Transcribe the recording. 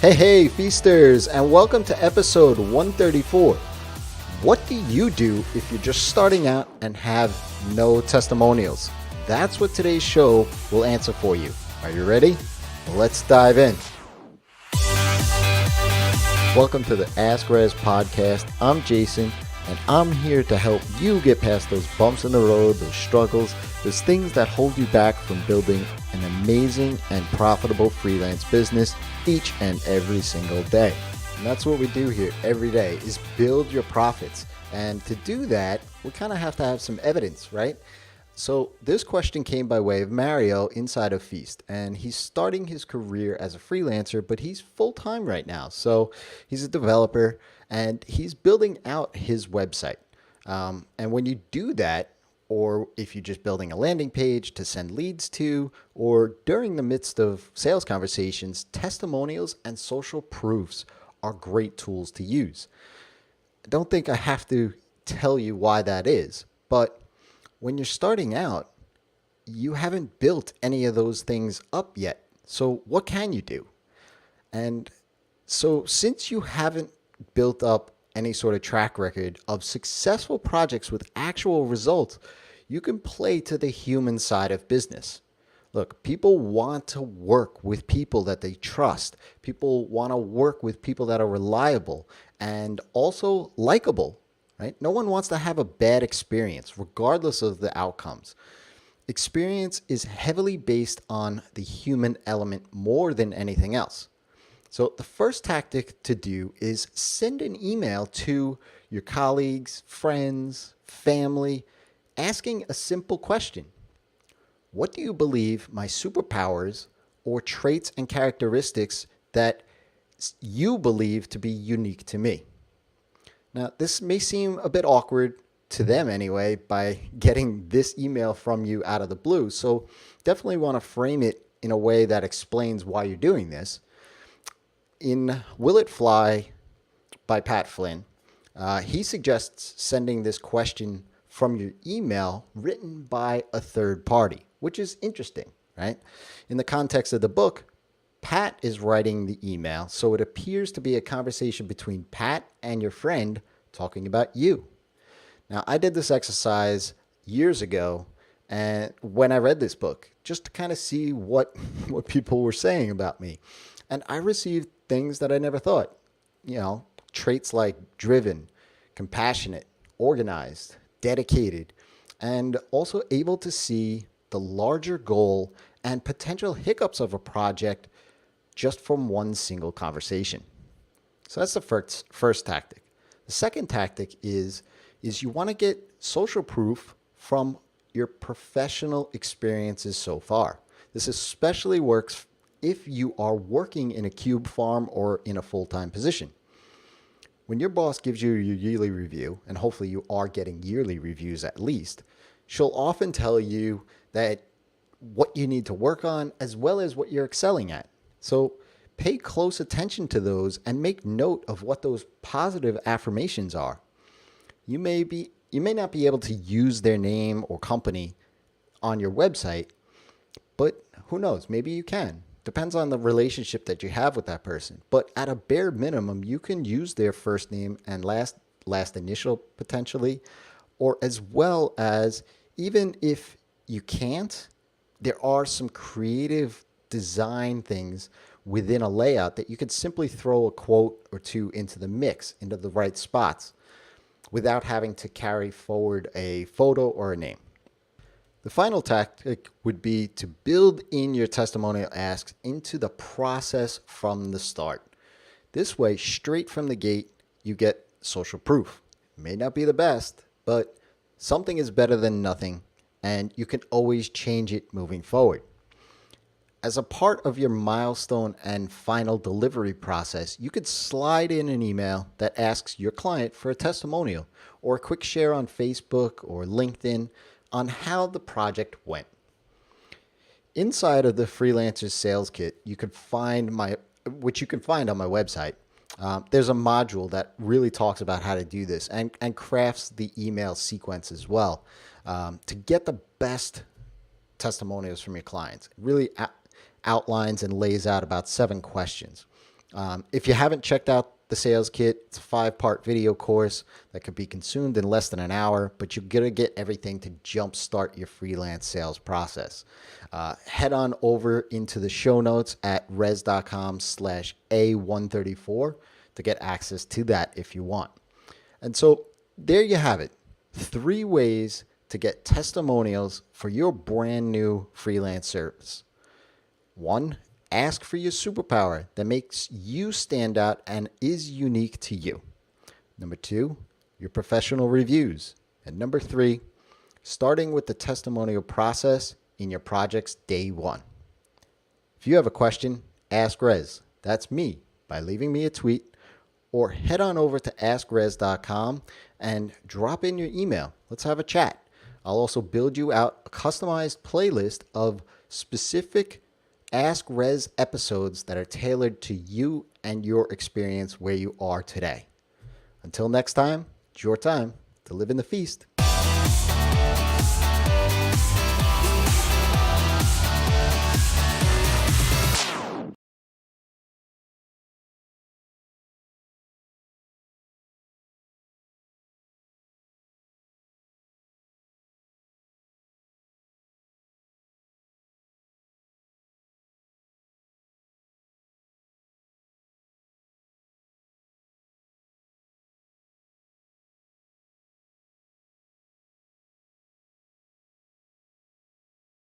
Hey, feasters, and welcome to episode 134. What do you do if you're just starting out and have no testimonials? That's what today's show will answer for you. Are you ready? Well, let's dive in. Welcome to the Ask Rezzz podcast. I'm Jason, and I'm here to help you get past those bumps in the road, those struggles, those things that hold you back from building an amazing and profitable freelance business each and every single day. And that's what we do here every day, is build your profits. And to do that, we kind of have to have some evidence, right? So this question came by way of Mario inside of Feast, and he's starting his career as a freelancer, but he's full-time right now. So he's a developer and he's building out his website. And when you do that, or if you're just building a landing page to send leads to, or during the midst of sales conversations, testimonials and social proofs are great tools to use. I don't think I have to tell you why that is, but when you're starting out, you haven't built any of those things up yet. So what can you do? And so since you haven't built up any sort of track record of successful projects with actual results, you can play to the human side of business. Look, people want to work with people that they trust. People want to work with people that are reliable and also likable, right? No one wants to have a bad experience, regardless of the outcomes. Experience is heavily based on the human element more than anything else. So the first tactic to do is send an email to your colleagues, friends, family, asking a simple question. What do you believe my superpowers or traits and characteristics that you believe to be unique to me? Now, this may seem a bit awkward to them anyway by getting this email from you out of the blue. So definitely want to frame it in a way that explains why you're doing this. In Will It Fly by Pat Flynn, he suggests sending this question from your email written by a third party, which is interesting, right? In the context of the book, Pat is writing the email, so it appears to be a conversation between Pat and your friend talking about you. Now, I did this exercise years ago, and when I read this book, just to kind of see what people were saying about me. And I received things that I never thought. Traits like driven, compassionate, organized, dedicated, and also able to see the larger goal and potential hiccups of a project just from one single conversation. So that's the first tactic. The second tactic is you want to get social proof from your professional experiences so far. This especially works if you are working in a cube farm or in a full-time position. When your boss gives you your yearly review, and hopefully you are getting yearly reviews at least, she'll often tell you that what you need to work on as well as what you're excelling at. So pay close attention to those and make note of what those positive affirmations are. You may not be able to use their name or company on your website, but who knows, maybe you can. Depends on the relationship that you have with that person. But at a bare minimum, you can use their first name and last initial potentially, or as well as, even if you can't, there are some creative design things within a layout that you could simply throw a quote or two into the mix, into the right spots, without having to carry forward a photo or a name. The final tactic would be to build in your testimonial asks into the process from the start. This way, straight from the gate, you get social proof. It may not be the best, but something is better than nothing, and you can always change it moving forward. As a part of your milestone and final delivery process, you could slide in an email that asks your client for a testimonial or a quick share on Facebook or LinkedIn on how the project went. Inside of the Freelancer Sales Kit, you can find which you can find on my website. There's a module that really talks about how to do this and crafts the email sequence as well to get the best testimonials from your clients. It really outlines and lays out about 7 questions. If you haven't checked out the sales kit, it's a 5-part video course that could be consumed in less than an hour, but you're going to get everything to jumpstart your freelance sales process. Head on over into the show notes at rezzz.com/A134 to get access to that if you want. And so there you have it. 3 ways to get testimonials for your brand new freelance service. 1, ask for your superpower that makes you stand out and is unique to you. Number 2, your professional reviews. And number 3, starting with the testimonial process in your project's day 1. If you have a question, ask Rezzz. That's me, by leaving me a tweet, or head on over to askrezzz.com and drop in your email. Let's have a chat. I'll also build you out a customized playlist of specific Ask Rezzz episodes that are tailored to you and your experience where you are today. Until next time, it's your time to live in the feast.